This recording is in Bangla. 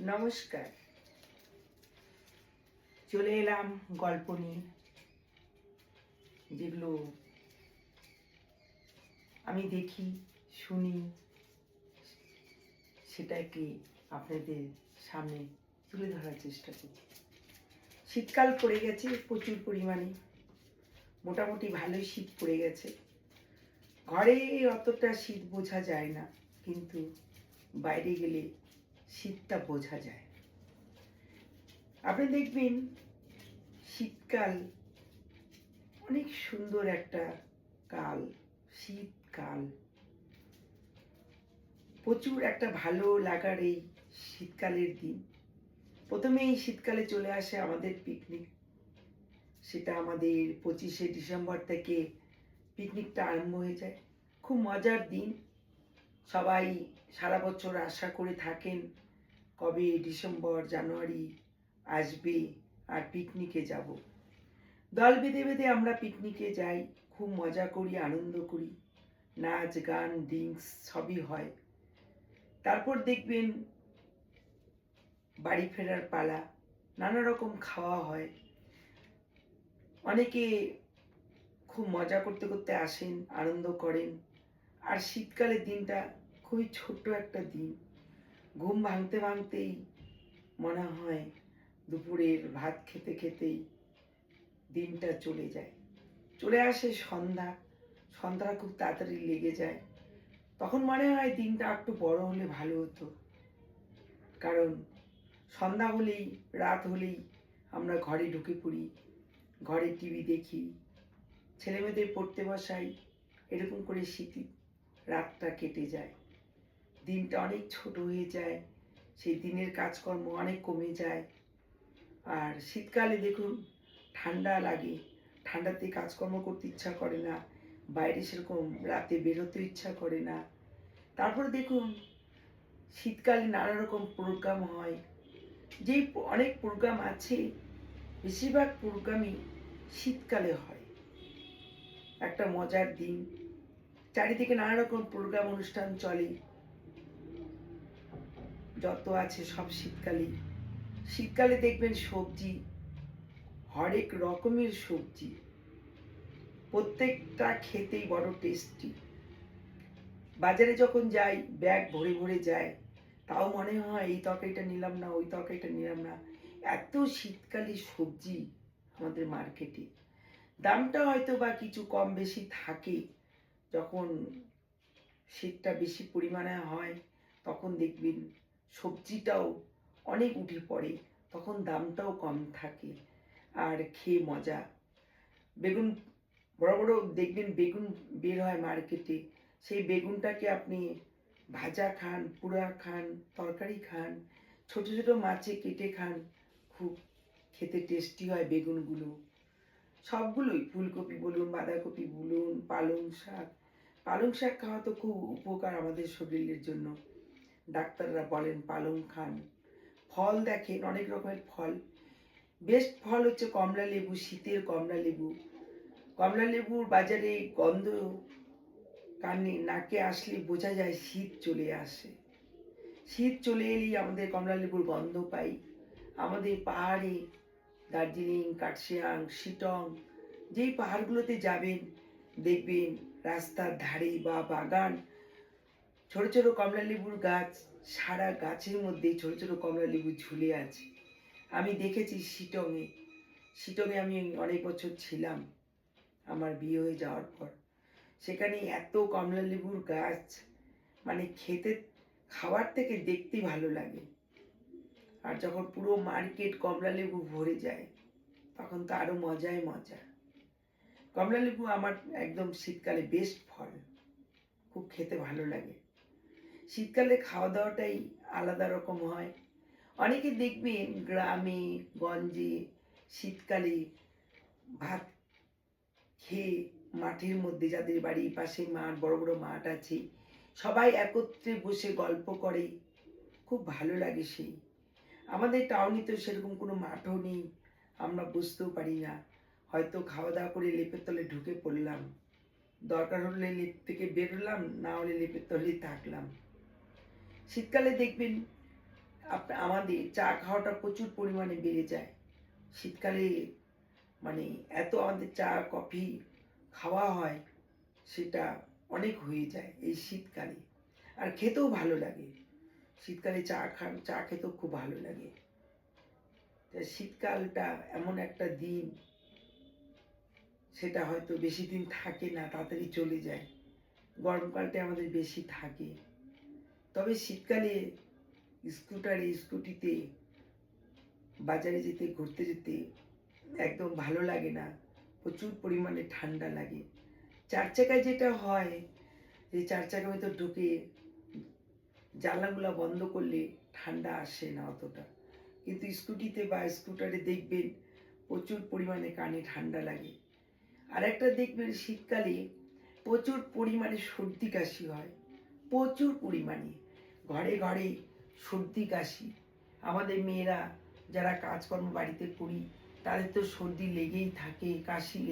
নমস্কার। চলে এলাম গল্প নিয়ে, যেগুলো আমি দেখি, শুনি, সেটাকে আপনাদের সামনে তুলে ধরার চেষ্টা করি। শীতকাল পড়ে গেছে প্রচুর পরিমাণে, মোটামুটি ভালোই শীত পড়ে গেছে। ঘরে অতটা শীত বোঝা যায় না, কিন্তু বাইরে গেলে শীতটা বোঝা যায়। আপনি দেখবেন শীতকাল অনেক সুন্দর একটা কাল। শীতকাল প্রচুর একটা ভালো লাগার এই শীতকালের দিন। প্রথমে এই শীতকালে চলে আসে আমাদের পিকনিক। সেটা আমাদের 25শে ডিসেম্বর থেকে পিকনিকটা আরম্ভ হয়ে যায়। খুব মজার দিন। সবাই সারা বছর আশা করে থাকেন কবে ডিসেম্বর জানুয়ারি আসবে আর পিকনিকে যাব। দল বেঁধে বেঁধে আমরা পিকনিকে যাই, খুব মজা করি, আনন্দ করি, নাচ গান ড্রিঙ্কস সবই হয়। তারপর দেখবেন বাড়ি ফেরার পালা, নানা রকম খাওয়া হয়। অনেকে খুব মজা করতে করতে আসেন, আনন্দ করেন। আর শীতকালের দিনটা খুবই ছোট্ট একটা দিন। ঘুম ভাঙতে ভাঙতেই মনে হয় দুপুরের ভাত খেতে খেতেই দিনটা চলে যায়। চলে আসে সন্ধ্যা, সন্ধ্যাটা খুব তাড়াতাড়ি লেগে যায়। তখন মনে হয় দিনটা একটু বড় হলে ভালো হতো, কারণ সন্ধ্যা হলেই, রাত হলেই আমরা ঘরে ঢুকে পড়ি, ঘরে টিভি দেখি, ছেলেমেয়েদের পড়তে বসাই। এরকম করে শীতে রাতটা কেটে যায়, দিনটা অনেক ছোট হয়ে যায়, সেই দিনের কাজকর্ম অনেক কমে যায়। আর শীতকালে দেখুন ঠান্ডা লাগে, ঠান্ডাতে কাজকর্ম করতে ইচ্ছা করে না, বাইরে সেরকম রাতে বেরোতে ইচ্ছা করে না। তারপরে দেখুন শীতকালে নানা রকম প্রোগ্রাম হয়। যেই অনেক প্রোগ্রাম আছে, বেশিরভাগ প্রোগ্রামই শীতকালে হয়। একটা মজার দিন, চারিদিকে নানা রকম প্রোগ্রাম অনুষ্ঠান চলে, যত আছে সব শীতকালেই। শীতকালে দেখবেন সবজি, হরেক রকমের সবজি, প্রত্যেকটা খেতেই বড় টেস্টি। বাজারে যখন যাই ব্যাগ ভরে ভরে যায়, তাও মনে হয় এই তরকারিটা নিলাম না, ওই তরকারিটা নিলাম না। এত শীতকালে সবজি আমাদের মার্কেটে। দামটা হয়তো বা কিছু কম বেশি থাকে। যখন শীতটা বেশি পরিমাণে হয় তখন দেখবেন সবজিটাও অনেক উঠে পড়ে, তখন দামটাও কম থাকে, আর খেয়ে মজা। বেগুন, বড় বড় দেখবেন বেগুন বের হয় মার্কেটে, সেই বেগুনটাকে আপনি ভাজা খান, পোড়া খান, তরকারি খান, ছোট ছোট মাছে কেটে খান, খুব খেতে টেস্টি হয় বেগুনগুলো। সবগুলোই, ফুলকপি বলুন, বাঁধাকপি বলুন, পালং শাক। পালং শাক খাওয়া তো খুব উপকার আমাদের শরীরের জন্য, ডাক্তাররা বলেন পালং খান। ফল দেখেন অনেক রকমের ফল, বেস্ট ফল হচ্ছে কমলা লেবু, শীতের কমলা লেবু। কমলা লেবুর বাজারে গন্ধ কানে নাকে আসলে বোঝা যায় শীত চলে আসে। শীত চলে এলেই আমাদের কমলা লেবুর গন্ধ পাই। আমাদের পাহাড়ে দার্জিলিং, কার্শিয়াং, শিটং, যেই পাহাড়গুলোতে যাবেন দেখবেন রাস্তার ধারে বা বাগান, ছোট ছোট কমলা লেবুর গাছ, সারা গাছের মধ্যে ছোট ছোট কমলা লেবু ঝুলে আছে। আমি দেখেছি শিটংয়ে। শিটংয়ে আমি অনেক বছর ছিলাম আমার বিয়ে হয়ে যাওয়ার পর। সেখানে এত কমলা লেবুর গাছ, মানে খেতে, খাওয়ার থেকে দেখতেই ভালো লাগে। আর যখন পুরো মার্কেট কমলা লেবু ভরে যায় তখন তো আরো মজাই মজা। কমলা লেবু আমার একদম শীতকালে বেস্ট ফল, খুব খেতে ভালো লাগে। শীতকালে খাওয়া দাওয়াটাই আলাদা রকম হয়। অনেকে দেখবেন গ্রামে গঞ্জে শীতকালে ভাত খেয়ে মাঠের মধ্যে, যাদের বাড়ির পাশে মাঠ, বড় বড় মাঠ আছে, সবাই একত্রে বসে গল্প করে, খুব ভালো লাগে সেই। আমাদের টাউনে তো সেরকম কোনো মাঠও নেই, আমরা বুঝতেও পারি না। হয়তো খাওয়া দাওয়া করে লেপের তলে ঢুকে পড়লাম, দরকার হলে লেপ থেকে বেরোলাম, না হলে লেপের তলেই থাকলাম। শীতকালে দেখবেন আমাদের চা খাওয়াটা প্রচুর পরিমাণে বেড়ে যায় শীতকালে। মানে এত আমাদের চা কফি খাওয়া হয়, সেটা অনেক হয়ে যায় এই শীতকালে। আর খেতেও ভালো লাগে, শীতকালে চা খেতেও খুব ভালো লাগে। তা শীতকালটা এমন একটা দিন, সেটা হয়তো বেশি দিন থাকে না, তাড়াতাড়ি চলে যায়। গরমকালটা আমাদের বেশি থাকে। তবে শীতকালে স্কুটিতে বাজারে যেতে, ঘুরতে যেতে একদম ভালো লাগে না, প্রচুর পরিমাণে ঠান্ডা লাগে। চার চাকায় যেটা হয়, যে চার চাকার ভিতর ঢুকে জানলাগুলো বন্ধ করলে ঠান্ডা আসে না অতটা, কিন্তু স্কুটিতে বা স্কুটারে দেখবেন প্রচুর পরিমাণে কানে ঠান্ডা লাগে। আর একটা দেখবেন শীতকালে প্রচুর পরিমাণে সর্দি কাশি হয়, প্রচুর পরিমাণে ঘরে ঘরে সর্দি কাশি। আমাদের মেয়েরা যারা কাজকর্ম বাড়িতে করি, তাদের তো সর্দি লেগেই থাকে, কাশি